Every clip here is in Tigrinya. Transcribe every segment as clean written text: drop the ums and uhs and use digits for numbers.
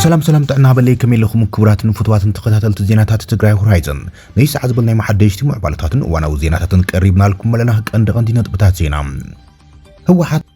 سلام طعنا بلي كميل لكم كبرات فتوات تقاتلت زيناتات تግራይ هورايزن نيس عزبلنا محدشتي معبالتاتن وانا زيناتاتن قريبنا لكم ملنا قندي نطبطات زينا هو حتى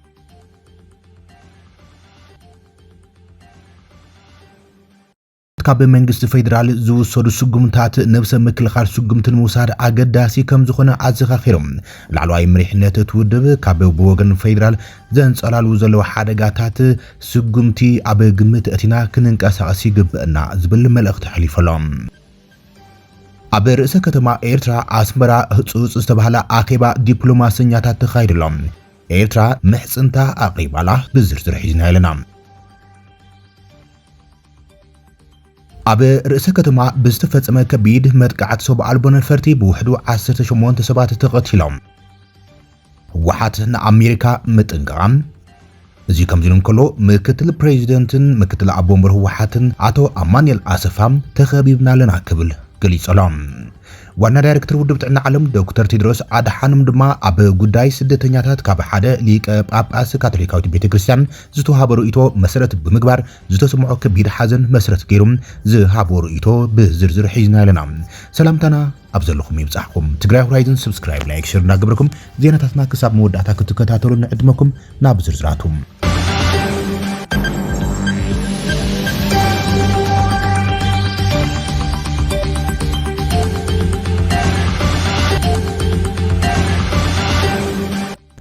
كاب منجست فيدرال زوسود سجمتات نفس مكلخال سجمت الموساد عقداسي كم زخنا عزخاخيرم العلواي مريحنات تودب كاب بوغن فيدرال زن صلالو زلو حدقاتات سجمتي ابي قمت اتنا كننقاساسي قبئنا زبل ملأخت حليفلام ابي رئيس كتما ايرترا اسمرا هصوص استبحلا اكيبا دبلوماسيات تخايدلام ايرترا محصنتا اقيبالا بزرزر حيزنا لنا ابي رئيس كتما بستفصم كبيد مدقعت سب البون فرتي بوحدو 18 سبات تقتلهم وحاتن امريكا متنقام زي كمزلون كله مكتل بريزيدنتن مكتل ابومبر وحاتن اتو امانيل اسفام تخبيبنا لنا كبل قلي سلام وانا دايركتور ودب طعنا عالم دكتور تيدروس ادحانم دما اب غداي سدتኛታት ካብ ሓደ ሊቀ ጳጳስ ካቶሊካዊት ቤተክርስቲያን ዝተሃበሩ ኢቶ መሰረት ብምግባር ዝተሰምዖ ከቢድ ሓዘን መሰረት ገይሮም ዝሃበሩ ኢቶ ብዝርዝር ሒዝና ኣለና ሰላምታና ኣብዘለኹም ይብጻሕኩም ትግራይ ሆራይዝን ሰብስክራይብ ላይክ ሼር እናግበርኩም ዜናታትና ክሳብ መወዳእታ ክትከታተሉ ንዕድመኩም ናብ ዝርዝራቱም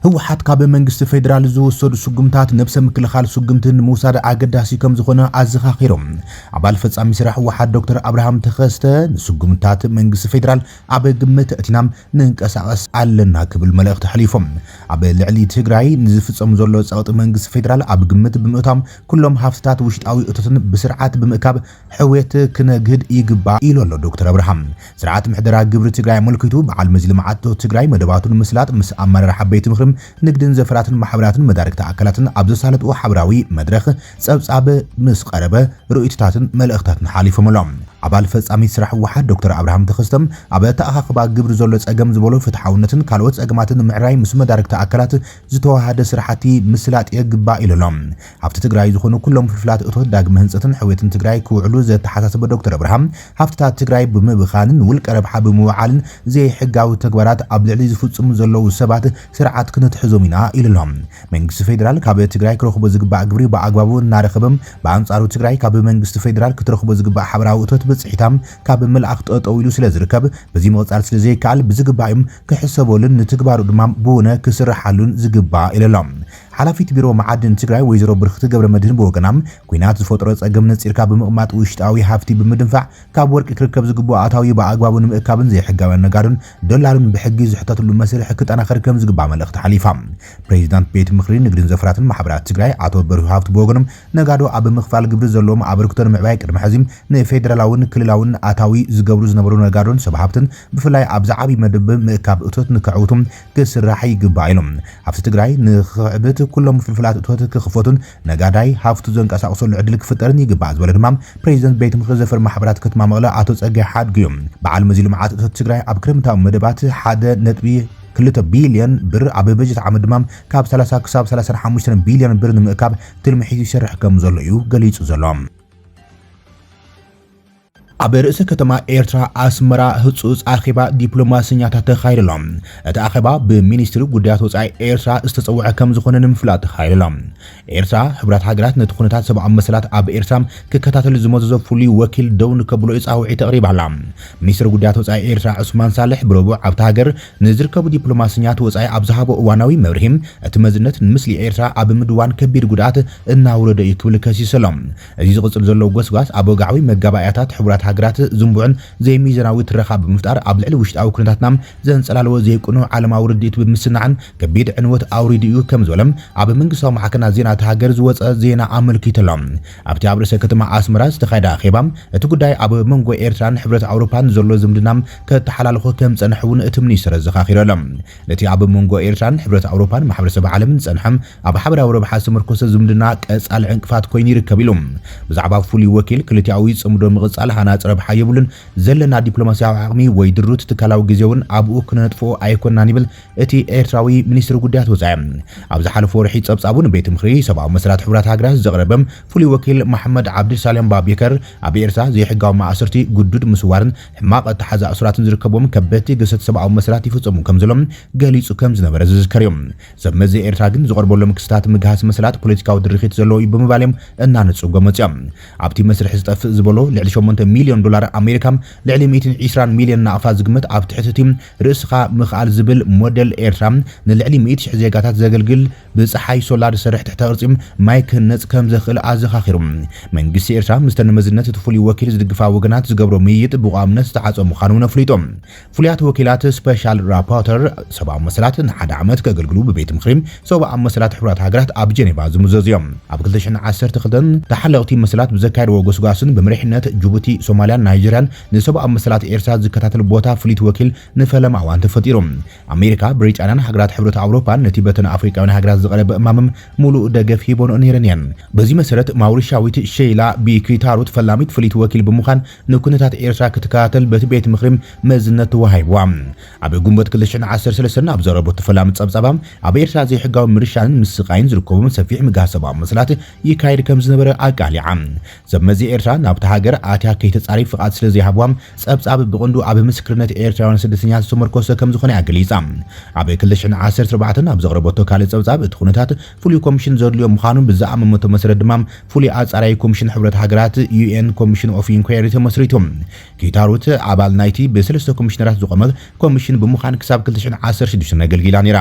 هو حد كاب منجست فيدرال زوسود سجمتات نفس مكلخال سجمتن موساد عقداسي كم زخنا عزخاخيرم عبال فصامي سراح واحد دكتور ابراهام تخسته سجمتات منجست فيدرال ابي قمت اتنام ننقساقس علنا كبل ملأخت حليفهم ابي لعلي تግራይ نزفصم زلو صوت منجست فيدرال ابي قمت بمؤتام كلهم حفتات وشطاوي اتتن بسرعات بمكاب حويت كنجد يغبا يلولو دكتور ابراهام سرعات محدرا جبر تግራይ ملكيتو بعل مزلمات تግራይ مدباتون مسلات مس امرر حبيت مخرم نقدن زفراتن محبراتن مداركتا اكلاتن ابزسالت وحبراوي مدرخ صبصاب مس قربه رؤيتاتن ملأختاتن حاليفملام عبال فصامي سراح واحد دكتور ابراهام تخستم ابا تاخخبا ግብር ዘሎ ጸገም ዝበሎ ፍትሐውነትን ካልኦት ጸገማትን ምዕራይ ምስ መዳርክታ አካላት ዝተዋሃደ ስራሕቲ ምስላጥ የግባ ኢሎም ሃፍቲ ትግራይ ዝኾኑ ኩሎም ፍልፍላት እቶት ዳግመ ህንጸትን ሕዌትን ትግራይ ክውዕሉ ዘተሓሳሰበ ዶክተር ابراهام ሃፍታት ትግራይ ብምብኻንን ውልቀ ረብሓ ብምውዓልን ዘይሕጋዊ ተግባራት ኣብ ልዕሊ ዝፍጽሙ ዘለዉ ሰባት ስርዓት ክንትሕዞም ኢና ኢሎም መንግስቲ ፌደራል ካብ ትግራይ ክረኽቦ ዝግባእ ግብሪ በአግባቡ እናረኸበም በአንጻሩ ትግራይ ካብ መንግስቲ ፌደራል ክትረኽቦ ዝግባእ ሓበራዊ እቶት بصحيتام كاب ملأخ طويلو سلا زركب بزي موصال سلا زي كال بزغبايم كحسبولن نتغبارو دمام بونه كسرحالون زغبا الالام حلافيت بيرو معدن تግራይ ويزرو برخت ገብረ መድህን በወገናም ኩናት ዝፈጥሮ ጸገም ነጽርካ በመቅማጥ ውሽጣዊ ሃፍቲ በመድንፋዕ ካብ ወርቅ ክርከብ ዝግቡ አታዊ በአግባቡን ምእካብን ዘይሕጋዊ ነጋዱን ዶላርን በሕጊ ዝሕተትሉ መስርሕ ክጠናኸር ከም ዝግባ መልእኽቲ ሓሊፋ ፕሬዝዳንት ቤት ምኽሪ ንግድን ዘፍራትን ማሕበራት ትግራይ አቶ በርሁ ሃፍቲ በወገኖም ነጋዶ ኣብ ምኽፋል ግብሪ ዘሎም አበርክቶን ምዕባይ ቅድመ ሕዚም ንፌደራላውን ክልላውን አታዊ ዝገብሩ ዝነበሩ ነጋዶን ሰብሃብትን ብፍላይ ኣብ ዛዕቢ መደብ ምእካብ እቶት ንክዕውቱም ክስራሕ ይግባ ኢሎም ሃፍቲ ትግራይ ንኽዕብት كلهم فلفلات اتوتك خفوتن نغاداي هافتو زنقساقسو لعدل كفطرن يغبا زبل دمام بريزيدنت بيت مخزفر محبرات كتما مقله اتو ጸጋይ ሓድግዮም በዓል መዚሉ መዓት እቶት ትግራይ ኣብ ክረምታዊ መደባት 1.2 ቢልዮን ብር ኣብ በጀት ዓመት ድማም ካብ 30 ክሳብ 35 ቢልዮን ብር ንምእካብ ትልምሒዝ ይሰርሕ ከም ዘሎ እዩ ገሊጹ ዘሎም ابي رئيس كتما ايرترا اسمرا هصوص اخيبا دبلوماسيات تخايللم اتا اخيبا بمينستري غديات وصاي ايرترا استصوع كم زخونه نمفلات تخايللم ايرترا حبرات هاجرات نتخونታት سبع مسلات اب ايرترام ككتاتل زموزو فولي وكيل دون كبلو يصاوعي تقريب علام مينستر غديات وصاي ايرترا عثمان صالح بربو ابتا هاجر نزركب دبلوماسيات وصاي ابزهابو اواناوي مبرهم اتمزنت مسلي ايرترا اب مدوان كبير غدات እናውረደ ይክብል ከሲ ሰላም እዚ ዝቅጽል ዘሎ ጎስጓስ አቦጋዊ መጋባያታት حبرات هاجرات زنبوعن زي ميزاناوي ترخاب بمفتار قبل علي وشتاو كنتاتنام زنصلالو زيكونو عالماوي رديت بمسنعن كبيد عنوت اوريديو كم زولم اب منغساو محكنا زينا تهاجر زوص زينا املكيتلام ابتي ابرسه كتما اسمرا استخايدا خيبام اتو ጉዳይ اب منغو ايرتران حبرت اوروبان زلو زمدنام كتحلالخو كم صنحون اتمني سرزخاخيرلم لتي اب منغو ايرتران حبرت اوروبان محبرسه بعالم صنحم اب حبراو ربح سمركوس زمدنا قصال عنقفات كوين يركبيلم بزعبا فولي وكيل كلتياوي صمدو مقصال حنا ፀረብ ሓየቡልን ዘለና ዲፕሎማሲያዊ ዓቕሚ ወይ ድሩት ትካላዊ ግዜውን ኣብኡ ክነጥፎ ኣይኮናን ይብል እቲ ኤርትራዊ ሚኒስትሪ ጉዳያት ወፃኢ ኣብ ዝሓለፈ ወርሒ ፀብጻቡን ቤት ምክሪ ሰብኣዊ መሰላት ሕብረት ሃገራት ዘቕረበም ፍሉይ ወኪል መሐመድ ዓብድልሳላም ባቤከር ኣብ ኤርትራ ዘይሕጋዊ ማእሰርቲ ጉዱድ ምስዋርን ሕማቕ ኣተሓዛ እስራትን ዝርከቦም ከበድቲ ገሰት ሰብኣዊ መሰላት ይፍጸሙ ከም ዘሎም ገሊጹ ከም ዝነበረ ዝዝከር እዮም ሰብ መዚ ኤርትራ ግን ዝቐርበሎም ክስታት ምግሃስ መሰላት ፖለቲካዊ ድርኺት ዘለዎ እዩ ብምባልዮም እናነጽጎ መጽኦም ኣብቲ መስርሕ ዝጠፍእ ዝበሎ ልዕሊ 8 ሚልዮን ዶላር ኣሜሪካ ልዕሊ 120 ሚልዮን ናቕፋ ዝግመት ኣብ ትሕቲ ርእስኻ ምኽኣል ዝብል ሞዴል ኤርትራ ንልዕሊ 100,000 ዜጋታት ዘገልግል ብፀሓይ ሶላር ዝሰርሕ ትሕተ ቅርጺ ማይ ክህነጽ ከም ዘኽእል ኣዘኻኺሩ መንግስቲ ኤርትራ ምስተን መዝነት እቲ ፍሉይ ወኪል ዝድግፋ ወገናት ዝገብሮ ምይይጥ ብቋምነት ዝተሓፀ ምዃኑ ነፍሊጦም ፍሉያት ወኪላት ስፔሻል ራፖርተር ሰብኣዊ መሰላት ንሓደ ዓመት ከገልግሉ ብቤት ምክሪ ሰብኣዊ መሰላት ሕብረት ሃገራት ኣብ ጀኔቫ ዝምዘዙ እዮም ኣብ 2012 ተሓለቕቲ መሰላት ብዘካየድዎ ጎስጓስን ብምርሕነት ጅቡቲ ሶማልያን ናይጀርያን ንሰብኣዊ መሰላት ኤርትራ ዝከታተል ቦታ ፍሉይ ወኪል ንፈለማ እዋን ተፈጢሩ ኣሜሪካ ብሪጣንያን ሃገራት ሕብረት ኣውሮፓ ነቲ በተን ኣፍሪቃውያን ሃገራት ዝቐረበ እማምም ሙሉእ ደገፍ ሂቦን ነይረን እየን በዚ መሰረት ማውሪሻዊት ሼይላ ቢኪታሩት ፈላሚት ፍሉይ ወኪል ብምዃን ንኩነታት ኤርትራ ክትከታተል በቲ ቤት ምክሪ መዝነት ተዋሂብዋ ኣብ ጉንበት 2013 ኣብ ዘረቦት ፈላሚት ፀብጻባ ኣብ ኤርትራ ዘይሕጋዊ ምርሻን ምስቃይን ዝርከቦም ሰፊሕ ምግሃስ ሰብኣዊ መሰላት ይካየድ ከም ዝነበረ ኣቃሊዓ ዘመዚ ኤርትራ ናብቲ ሃገር ኣትያ ከይተጻሪ ፍቃድ ስለ ዘይሃብዋ ፀብጻብ ብቕንዱ ኣብ ምስክርነት ኤርትራውያን ስደተኛታት ዝተመርኮሰ ከም ዝኾነ ኣገሊጻ ኣብ 2014 ኣብ ዘቕረበቶ ካልእ ፀብጻብ እቲ ኩነታት ፍሉይ ኮሚሽን ዘድልዮ ምዃኑ ብዝኣመመቶ መሰረት ድማ ፍሉይ ኣጻራይ ኮሚሽን ሕብረት ሃገራት UN ኮሚሽን ኦፍ ኢንኳሪ ተመስሪቶም ኪታሩት ኣባል ናይቲ ብሰለስተ ኮሚሽነራት ዝቆመ ኮሚሽን ብምዃን ክሳብ 2016 ኣገልጊላ ነይራ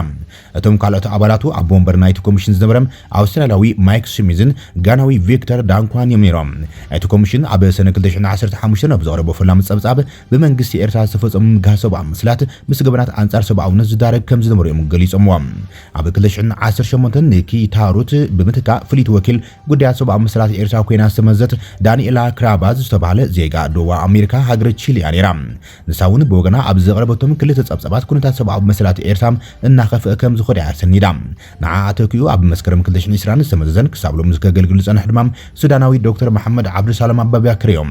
እቶም ካልኦት ኣባላቱ ኣብ ወንበር ናይቲ ኮሚሽን ዝነበረ ኣውስትራልያዊ ማይክ ስሚዝን ጋናዊ ቪክተር ዳንኳን እዮም ነይሮም እቲ ኮሚሽን ኣብ ሰነ 2015 ኣብ ዘቕረቦ ፈላሚ ፀብጻብ ብመንግስቲ ኤርትራ ዝተፈጸሙ ምግሃስ ሰብኣዊ መሰላት ምስ ገበናት ኣንጻር ሰብኣውነት ዝዳረግ ከም ዝነበሩ እዮም ገሊፆምዎም ኣብ 2018 ንኪታሩት ብምትካእ ፍሉይ ወኪል ጉዳያት ሰብኣዊ መሰላት ኤርትራ ኮይና ዝተመዘት ዳንኤላ ክራባዝ ዝተባሃለ ዜጋ ደቡብ ኣሜሪካ ሃገር ቺሊ ነይራ ንሳውን ብወገና ኣብ ዘቕረበቶም ክልተ ፀብጻባት ኩነታት ሰብኣዊ መሰላት ኤርትራ እናኸፍአ ከም ዝኸደ ያሰኒዳ ንዓኣተኪኡ ኣብ መስከረም 2020 ዝተመዘዘን ክሳብ ሎሚ ዝከገልግሉ ዝጸንሕ ድማ ሱዳናዊ ዶክተር መሐመድ ዓብድልሳላም ኣባቢያክር እዮም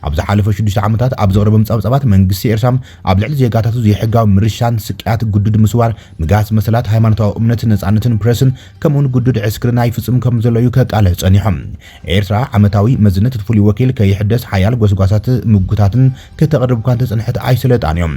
ኣብ ዝሓለፈ 6 ዓመታት ኣብ ዘቕረቦም ፀብጻባት መንግስቲ ኤርትራ ኣብ ልዕሊ ዜጋታቱ ዘይሕጋዊ ምርሻን ስቅያት ጉዱድ ምስዋር ምግሃስ መሰላት ሃይማኖታዊ እምነት ነጻነትን ፕረስን ከምኡን ጉዱድ ዕስክርና ይፍጽም ከም ዘለዩ ከቃልዕ ጸኒሖም ኤርትራ ዓመታዊ መዝነት ፍሉይ ወኪል ከይሕደስ ሓያል ጎስጓሳት ምጉታትን ከተቐርብ እኳ ተጸንሐት ኣይሰለጣን እዮም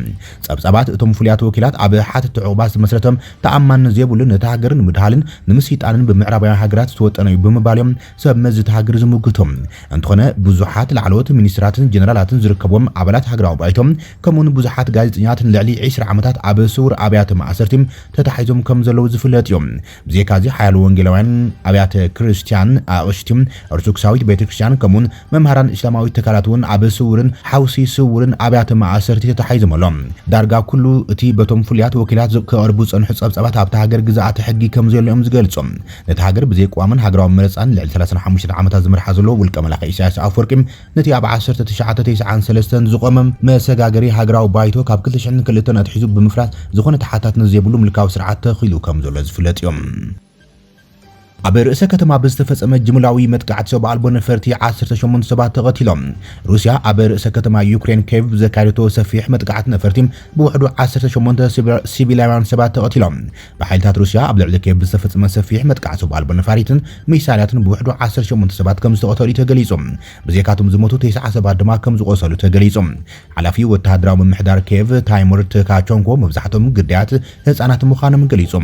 ፀብጻባት እቶም ፍሉያት ወኪላት ኣብ ሓተት ዕቑባት ዝመስረቶም ተኣማንነት ዘይብሉን ነቲ ሃገርን ምድሃልን ንምስይጣንን ብምዕራባውያን ሃገራት ዝተወጠነ እዩ ብምባልዮም ሰብ መዚ ሃገር ዝምግቶም እንትኾነ ብዙሓት ላዕለዎት ሚኒስትራትን ጀነራላትን ዝርከቦም ኣባላት ሃገራዊ ባይቶም ከምኡን ብዙሓት ጋዜጠኛትን ልዕሊ 20 ዓመታት ኣብ ስውር ኣብያተ ማእሰርቲ ተታሒዞም ከም ዘለዉ ዝፍለጥ እዮም ብዘይካዚ ሓያሎ ወንጌላውያን ኣብያተ ክርስቲያን ኣቕሽቲ ኦርቶዶክሳዊት ቤተክርስትያን ከምኡን መምሃራን እስላማዊ ትካላት እውን ኣብ ስውርን ሓውሲ ስውርን ኣብያተ ማእሰርቲ ተታሒዞም ኣሎም ዳርጋ ኩሉ እቲ በቶም ፍሉያት ወኪላት ከቕርቡ ፀንሑ ፀብጻባት ኣብቲ ሃገር ግዛኣት ሕጊ ከም ዘለኦም ዝገልጾም ነቲ ሃገር ብዘይቋምን ሃገራዊ መረፃን ልዕሊ 35 ዓመታት ዝመርሓ ዘሎ ውልቀ መላኺ ኢሳያስ ኣፈወርቂ ነቲ ኣብ 1993 ዝቆመ መሰጋገሪ ሃገራዊ ባይቶ ካብ 2002 ኣትሒዙ ብምፍራስ ዝኾነ ተሓታትነት ዘይብሉ ምልካዊ ስርዓት ተኺሉ ከም ዘሎ ዝፍለጥ እዮም ኣብ ርእሰ ከተማ ብዝተፈጸመ ጅምላዊ መጥቃዕቲ ሰብ ኣልቦ ነፈርቲ 18 ሰባት ተቐቲሎም ሩስያ ኣብ ርእሰ ከተማ ዩክሬን ኬቭ ዘካየደቶ ሰፊሕ መጥቃዕቲ ነፈርቲ ብውሕዱ 18 ሲቪላውያን ሰባት ተቐቲሎም ብሓይልታት ሩስያ ኣብ ልዕሊ ኬቭ ብዝተፈጸመ ሰፊሕ መጥቃዕቲ ሰብ ኣልቦ ነፋሪትን ሚሳይላትን ብውሕዱ 18 ሰባት ከም ዝተቐተሉ ተገሊጹ ብዘይካቶም ዝሞቱ 9 ሰባት ድማ ከም ዝቆሰሉ ተገሊጹ ሓላፊ ወተሃደራዊ ምምሕዳር ኬቭ ታይሞር ተካቾንኮ መብዛሕትኦም ግዳያት ህፃናት ምዃኖም ገሊጹ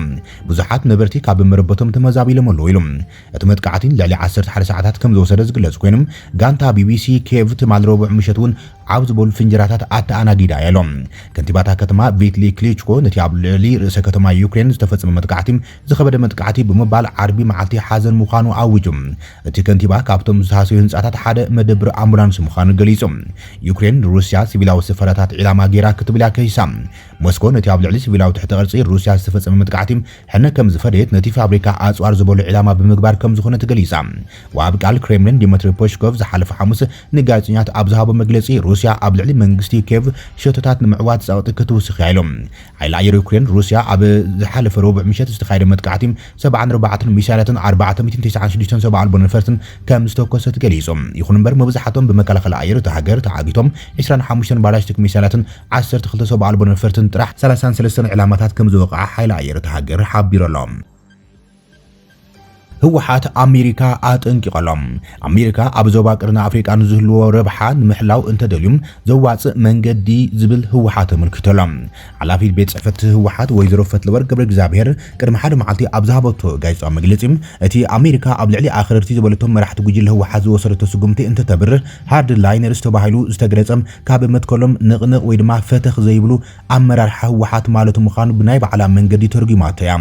ብዙሓት ነበርቲ ካብ መረበቶም ተመዛቢሎም ኣለዉ እቲ መጥቃዕቲ ልዕሊ 11 ሰዓታት ከም ዝወሰደ ዝግለጽ ኮይኖም ጋንታ ቢቢሲ ኬቭ ትማል ረቡዕ ምሸት እውን ኣብ ዝበሉ ፍንጀራታት ኣተኣናጊዳ የሎም ከንቲባታ ከተማ ቪትሊ ክሊችኮ ነቲ ኣብ ልዕሊ ርእሰ ከተማ ዩክሬን ዝተፈጸመ መጥቃዕቲ ዝኸበደ መጥቃዕቲ ብምባል ዓርቢ መዓልቲ ሓዘን ምዃኑ ኣውጁ እቲ ከንቲባ ካብቶም ዝተሃስዩ ህንጻታት ሓደ መደብር ኣምቡላንስ ምዃኑ ገሊጹ ዩክሬን ሩስያ ሲቪላዊ ሰፈራታት ዒላማ ጌራ ክትብል ከይሳ ሞስኮ ነቲ ኣብ ልዕሊ ሲቪላዊ ትሕተ ቅርጺ ሩስያ ዝተፈጸመ መጥቃዕቲ ሕነ ከም ዝፈደየት ነቲ ፋብሪካ ኣጽዋር ዝበሉ ዕላማ ብምግባር ከም ዝኾነ ተገሊጻ ወአብ ቃል ክሬምሊን ዲሚትሪ ፔስኮቭ ዝሓለፈ ሐሙስ ንጋዜጠኛት ኣብ ዝሃቦ መግለጺ ሩስያ ኣብ ልዕሊ መንግስቲ ኬቭ ሸቶታት ንምዕዋት ጸቕጢ ክትውስኽ ኢሎም ሓይሊ ኣየር ዩክሬን ሩስያ ኣብ ዝሓለፈ ረቡዕ ምሸት ዝተኻየደ መጥቃዕቲ 74 ሚሳይላትን 496 ሰብዓ ኣልቦ ነፈርትን ከም ዝተኮሰት ገሊጾም ይኹን እምበር መብዛሕትኦም ብመከላኸሊ ኣየር ተሃገር ተዓጊቶም 25 ባላስቲክ ሚሳይላትን 12 ሰብዓ ኣልቦ ነፈርትን ጥራሕ 33 ዕላማታት ከም ዝወቕዓ ሓይሊ ኣየር ተሃገር ሓቢሮሎም ህወሓት ኣሜሪካ ኣጠንቂቖሎም ኣሜሪካ ኣብ ዞባ ቅርና ኣፍሪቃ ንዝህልዎ ረብሓ ንምሕላው እንተደልዩም ዘዋፅእ መንገዲ ዝብል ህወሓት ኣመልኪቶሎም ሓላፊት ቤት ጽሕፈት ህወሓት ወይዘሮ ፈትለወርቅ ገብረ እግዚአብሔር ቅድሚ ሓደ መዓልቲ ኣብ ዝሃበቶ ጋዜጣዊ መግለጺ እቲ ኣሜሪካ ኣብ ልዕሊ ኣኽረርቲ ዝበለቶም መራሕቲ ጉጅለ ህወሓት ዝወሰደቶ ስጉምቲ እንተተብር ሃርድ ላይነርስ ተባሂሉ ዝተገለጸም ካብ መትከሎም ንቕንቕ ወይ ድማ ፈተኽ ዘይብሉ ኣመራርሓ ህወሓት ማለት ምዃኑ ብናይ ባዕላ መንገዲ ተርጉማቶ እያ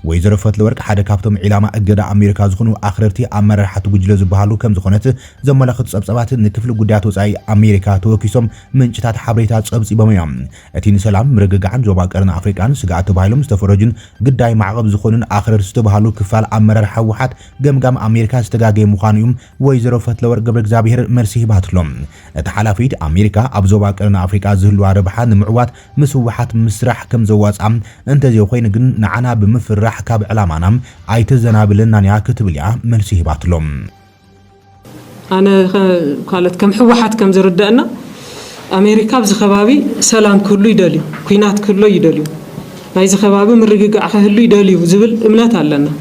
ወይዘሮ ፈትለወርቅ ሓደ ካብቶም ዒላማ እገዳ ኣሜሪካ ዝኾኑ ኣኽረርቲ ኣመራርሓት ጉጅለ ዝበሃሉ ከም ዝኾነት ዘመላኽቱ ጸብጸባት ንክፍሊ ጉዳያት ወጻኢ ኣሜሪካ ተወኪሶም ምንጭታት ሓበሬታ ጸብጺቦም እዮም እቲ ንሰላም ምርግጋዕን ዞባ ቀርኒ ኣፍሪቃን ስጋኣት ተባሂሎም ዝተፈረጁን ግዳይ ማዕቐብ ዝኾኑን ኣኽረርቲ ዝተባሃሉ ክፋል ኣመራርሓ ህወሓት ገምጋም ኣሜሪካ ዝተጋገየ ምዃኑ እዮም ወይዘሮ ፈትለወርቅ ገብረ እግዚአብሔር መልሲ ሂባትሎም እቲ ሓላፊት ኣሜሪካ ኣብ ዞባ ቀርኒ ኣፍሪቃ ዝህልዋ ረብሓ ንምዕዋት ምስ ህወሓት ምስራሕ ከም ዘዋፅኣ እንተዘይኮይኑ ግን ንዓና ብምፍራሕ ካብ ዕላማና ኣይተዘናብለናን كتبليا مرسي باتلوم أنا قالت كم حوحات كم زردنا أمريكا بزخبابي سلام كله يدلي كينات كله يدلي ما يزخبابي مرجع أهله يدلي وزبل إملات علنا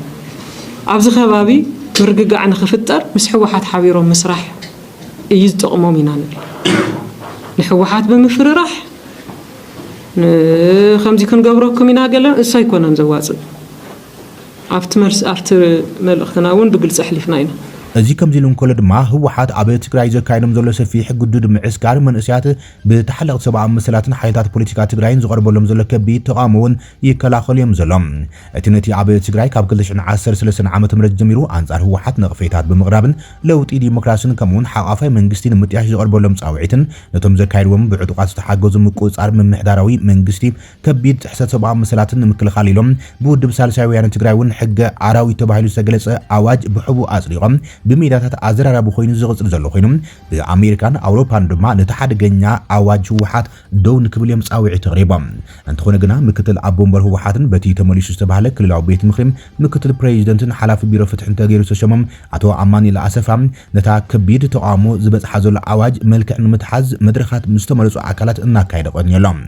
أبزخبابي مرجع عن خفتر مس حوحات حبيرهم مسرح يزتقموا مننا الحوحات بمفرح خمسة كن جبركم من أجل سايكون نزواج أفتمرس ملختنا ون بقول سحلفنا هنا أزي كم زلون كل دما هو حات عبد تجري إذا كانوا مزلوا سفيح جدود معسكر من أسيات بتحلق سبعة مسألة حياتات بوليتيكا تجرين زغر بولم زلوا كبيت تقامون يكلا خليهم زلهم أتنتي عبد تجري كاب كلش عن 10 سلسلة عام تمرد جميرو أنصار هو حات نغفيتات بمغربن لو تي ديمقراطية كمون حقافة من جستين متياش زغر بولم صاوعتن نتم زكايروم بعتقات تحجز مكوس أرم من محدراوي من جستين كبيت حسد سبعة مسألة نمكل خاليلهم بود بسال سوي يعني تجري ون حق عراوي تباهلو سجلس عواج بحبو أصليهم بميدات أزرار أبو خوين زغز زلوا خوينهم بأمريكان أوروبا دما نتحد جنيا أواج وحات دون كبليمس أو تقريبا أنت خونا جنا مكتل أبومبر هو حاتن بتي تمليش استبهلك للعبيت مخرم مكتل بريزيدنت حلف بيرو فتح تغيير سشمم أتو أماني لأسفام نتا كبير تقامو زبط حزل أواج ملك متحز مدرخات مستمرس أكلات النكايد قنيلهم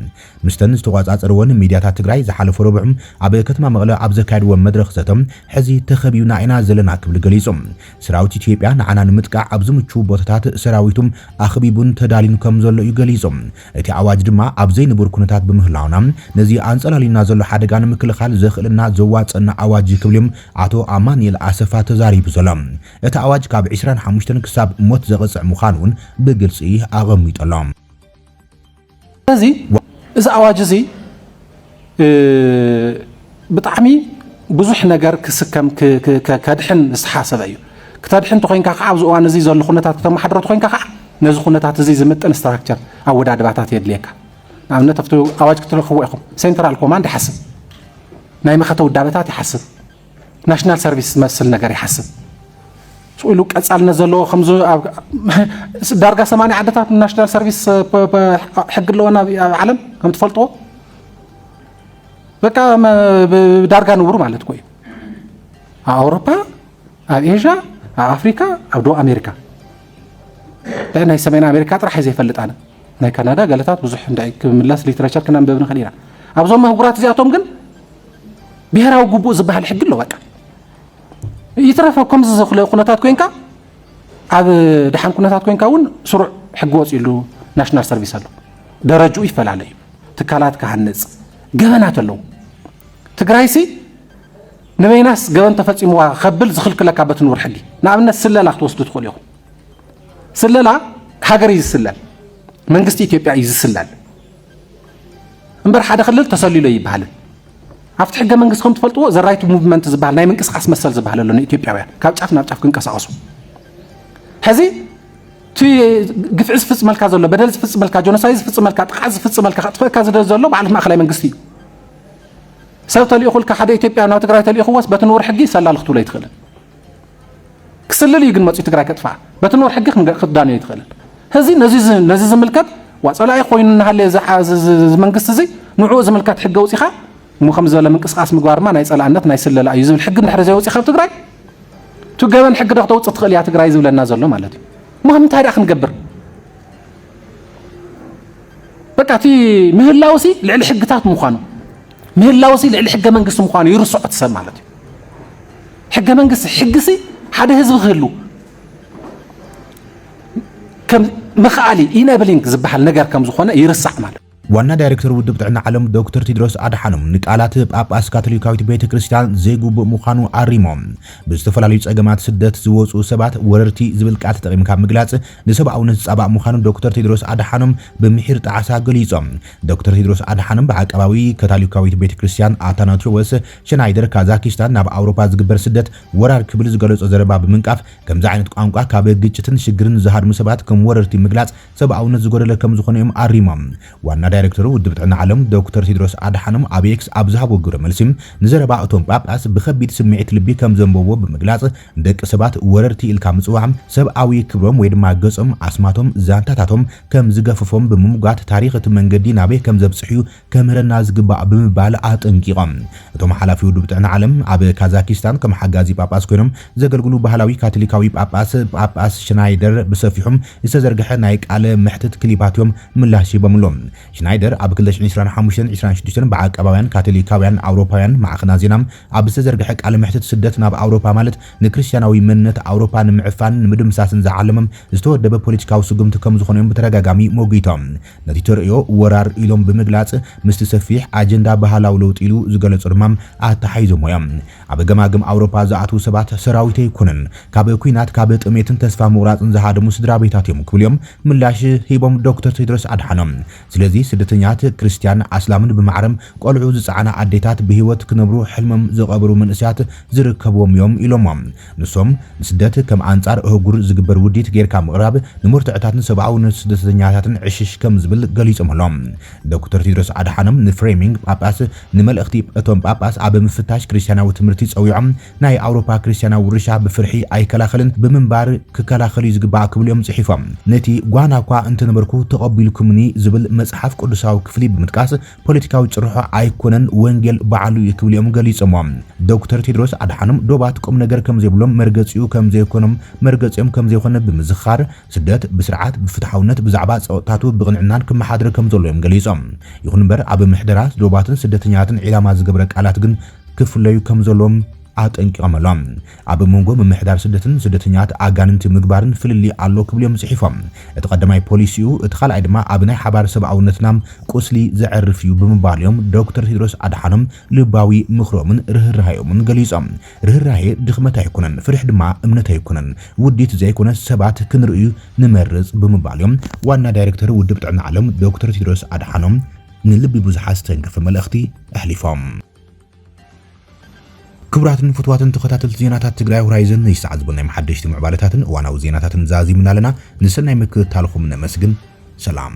مستنس توازات أروان ميديات تجري زحلف ربعهم عبد كتما مغلا عبد زكايد ومدرخ زتم حزي تخبيونا عنا زلنا قبل جليسهم سراوت ኢትዮጵያ ንዓና ንምጥቃዕ ኣብ ዝምቹ ቦታታት ሰራዊቱም ኣኽቢቡን ተዳሊኑ ከም ዘሎ ይገልጾም እቲ ኣዋጅ ድማ ኣብ ዘይንብር ኩነታት ብምህላውና ነዚ ኣንጸላሊና ዘሎ ሓደጋ ንምክልኻል ዘኽእልና ዘዋጽና ኣዋጅ ክብልም ኣቶ ኣማኒኤል ኣሰፋ ተዛሪቡ ዘሎም እቲ ኣዋጅ ካብ 25 ክሳብ ሞት ዘቕጽዕ ምዃኑን ብግልጺ ኣቐሚጦሎም እዚ ኣዋጅ እዚ ብጣዕሚ ብዙሕ ነገር ክስከም ከድሕን ዝተሓሰበ እዩ كتادحن تخين كاقع أو زوان زي زل خونتات كتام حضرة تخين كاقع نزل خونتات زي زمتن استراكشر أو وداد بعتات يدليك نعم نتفتو أواج كتلو خويكم سنترال كوماند يحسب نايم خطو الدابتات يحسب ناشنال سيرفيس مسل نجار يحسب شو يلوك أسأل نزلوا خمسة درجة 8 عدتات ناشنال سيرفيس حق له أنا علم كم تفلتوا بكا درجة نور مالت كوي أوروبا أفريقيا أفريقيا أو دو أمريكا لأن هي سمينا أمريكا راح يفلت أنا ناي كندا قالتات بزح عندك من لاس ليتراشر كنا ببن خلينا أبزوم ما هقرات زي أتوم جن بيهرا وجبو زبها الحق له بقى يترفع كم زخلة قناتات كوينكا عاد دحين قناتات كوينكا ون سرع حقوس يلو ناشنال سيرفيس له درجو يفعل عليه تكالات كهنز جبنات له تقرايسي نبيناس جوان تفتي موا خبل زخلك لك عبة نور حلي نعمنا السلة توصل تدخل يوم سلة حجر يزسلل من قصتي إثيوبيا يزسلل امبارح حدا خلل تصلي له يبهل عرفت حاجة من قصكم تفلتوا زرايت موفمنت زبهل نايم قص قاس مسل زبهل لأن إثيوبيا ويا كاب تعرفنا بتعرف كن قص عصو هذه في قفز فص ملك زلوا بدل فص ملك جونسايز فص ملك قعز فص ملك خطفة كذا زلوا بعرف ما خلي من قصتي سوت لي أقول كحدا إثيوبيا أنا تقرأت لي أخوس بتنور حقي سلا لختو لا يدخل كسلل يجن مصي تقرأ كتفع بتنور حقك خداني يتخلل هذي نزي زملكات وصلا يخوين هاللي منقص زي نوعو زملكات حق وصيخه مو خمس ولا منقص قاس مغوار ما ناي صلعنت ناي سلل اي زبل حق نحر زي وصيخه تقرأ تو جبن حق دغ توص تخليها تقرأ زبلنا زلو مالتي مهم تايد اخ نقبر بقى تي مهلاوسي لعل حقتات مخانو مهلاوسي لعل حق منقص مخانو يرسع تسمع مالتي حق منقص حقسي حدا حزب خلو كم مخالي إنابلينك زبحال نجار كم زخونة يرسع ماله ዋና ዳይሬክተር ውድብ ጥዕና ዓለም ዶክተር ቴድሮስ አድሓኖም ንቃላት ጳጳስ ካቶሊካዊት ቤተክርስቲያን ዘይጉብእ ምዃኑ ኣሪሞም ብዝተፈላለዩ ጸገማት ስደት ዝወፁ ሰባት ወረርቲ ዝብል ቃል ተጠቒምካ ምግላጽ ንሰብኣውነት ጸባእ ምዃኑ ዶክተር ቴድሮስ አድሓኖም ብምሒር ጣዓሳ ገሊጾም ዶክተር ቴድሮስ አድሓኖም ብዓቀባዊ ካቶሊካዊት ቤተክርስቲያን አታናቴዎስ ሽናይደር ካዛኪስታን ናብ ኣውሮፓ ዝግበር ስደት ወራር ክብል ዝገለጾ ዘረባ ብምንቃፍ ከምዚ ዓይነት ቋንቋ ካብ ግጭትን ሽግርን ዝሃድሙ ሰባት ከም ወረርቲ ምግላጽ ሰብኣውነት ዝጎደለ ከም ዝኾነ እዮም ኣሪሞም ዋና ዳይሬክተሩ ውድብ ጥዕና ዓለም ዶክተር ቴድሮስ አድሓኖም አቤክስ ኣብዝሃቦ ግብረ መልሲም ንዘረባ እቶም ጳጳስ ብከቢድ ስምዒት ልቢ ከም ዘንበቦ ብምግላጽ ደቂ ሰባት ወረርቲ ኢልካ ምጽዋዕ ሰብኣዊ ክብሮም ወይ ድማ ገጾም ኣስማቶም ዛንታታቶም ከም ዝገፍፎም ብምምጓት ታሪኽ እቲ መንገዲ ናበይ ከም ዘብጽሕዩ ከምህረና ዝግባእ ብምባል ኣጠንቂቖም እቶም ሓላፊ ውድብ ጥዕና ዓለም ኣብ ካዛኪስታን ከም ሓጋዚ ጳጳስ ኮይኖም ዘገልግሉ ባህላዊ ካቶሊካዊ ጳጳስ ሽናይደር ብሰፊሖም ዝተዘርግሐ ናይ ቃለ ምሕተት ክሊፓትዮም ምላሽ ይበምሎም ሽናይደር ኣብ 2025-26 ብዓቀባውያን ካቶሊካውያን ኣውሮፓውያን ማዕኸና ዜና ኣብ ዝተዘርግሐ ቃለ ምሕተት ስደት ናብ ኣውሮፓ ማለት ንክርስቲያናዊ መንነት ኣውሮፓ ንምዕፋን ንምድምሳስን ዝዓለመም ዝተወደበ ፖለቲካዊ ስጉምቲ ከም ዝኾነዮም ብተረጋጋሚ ሞጊቶም ነቲ ተርእዮ ወራር ኢሎም ብምግላጽ ምስቲ ሰፊሕ ኣጀንዳ ባህላዊ ለውጢ ኢሉ ዝገለጹ ድማ ኣተሓይዞም እዮም ኣብ ገማግም ኣውሮፓ ዝኣትዉ ሰባት ሰራዊት ኣይኮነን ካብ ኩናት ካብ ጥሜትን ተስፋ ምቑራጽን ዝሃደሙ ስድራ ቤታት እዮም ክብልዮም ምላሽ ሂቦም ዶክተር ቴድሮስ አድሓኖም ስለዚ ስደተኛት ክርስቲያን ኣስላምን ብማዕረም ቆልዑ ዝጻዕና ኣዴታት ብህይወት ክነብሩ ሕልሞም ዝቐበሩ መንእስያት ዝርከብዎም እዮም ኢሎም ንሶም ስደት ከም አንጻር እህጉር ዝግበር ውዲት ጌርካ ምቕራብ ንምርትዕታትን ሰብኣውነት ስደተኛታትን ዕሽሽ ከም ዝብል ገሊጾም ኣሎም ዶክተር ቴድሮስ አድሓኖም ንፍሬሚንግ ጳጳስ ንመልእኽቲ እቶም ጳጳስ ኣብ ምፍታሽ ክርስቲያናዊ ትምህርቲ ጸዊዖም ናይ ኣውሮፓ ክርስቲያናዊ ውርሻ ብፍርሒ ኣይከላኸልን ብምንባር ክከላኸሉ ዝግባእ ክብልዮም ጽሒፎም ነቲ ጓና እኳ እንትነበርኩ ተቐቢልኩምኒ ዝብል መጽሓፍ ቅዱሳዊ ክፍሊ ብምጥቃስ ፖለቲካዊ ጽርሖ ኣይኮነን ወንጌል በዓሉ ይክብልዮም ገሊጾም ዶክተር ቴድሮስ አድሓኖም ዶባት ቁም ነገር ከም ዘይብሎም መርገጽዩ ከም ዘይኮኖም መርገጽዮም ከም ዘይኮነ ብምዝኻር ስደት ብስርዓት ብፍትሓውነት ብዛዕባ ጸወታቱ ብቕንዕናን ክመሓደር ከም ዘሎዮም ገሊጾም ይኹን እምበር ኣብ ምሕደራ ዶባትን ስደተኛትን ዒላማ ዝገብረ ቃላት ግን ክፍለዩ ከም ዘሎም ኣጠንቂቖም ኣሎም ኣብ መንጎ ምምሕዳር ስደትን ስደተኛት ኣጋንንቲ ምግባርን ፍልሊ ኣሎ ክብልዮም ጽሒፎም እቲ ቀዳማይ ፖሊሲኡ እቲ ካልኣይ ድማ ኣብ ናይ ሓባር ሰብኣውነትና ቁስሊ ዘዕርፍ እዩ ብምባልዮም ዶክተር ቴድሮስ አድሓኖም ልባዊ ምኽሮምን ርህራሄዮምን ገሊጾም ርህራሄ ድኽመት ኣይኮነን ፍርሕ ድማ እምነት ኣይኮነን ውዲት ዘይኮነ ሰባት ክንርእዩ ንመርጽ ብምባልዮም ዋና ዳይሬክተር ውድብ ጥዕና ዓለም ዶክተር ቴድሮስ አድሓኖም ንልቢ ብዙሓት ዝተንከፈ መልእኽቲ ኣሕሊፎም ክቡራትን ፍትዋትን ተኸታተልቲ ዜናታት ትግራይ ሆራይዘን ይስዓዝ ብናይ መሓደሽቲ ምዕባለታትን እዋናዊ ዜናታትን ዛዚምና ኣለና ንሰናይ ምክትታልኩም ነመስግን ሰላም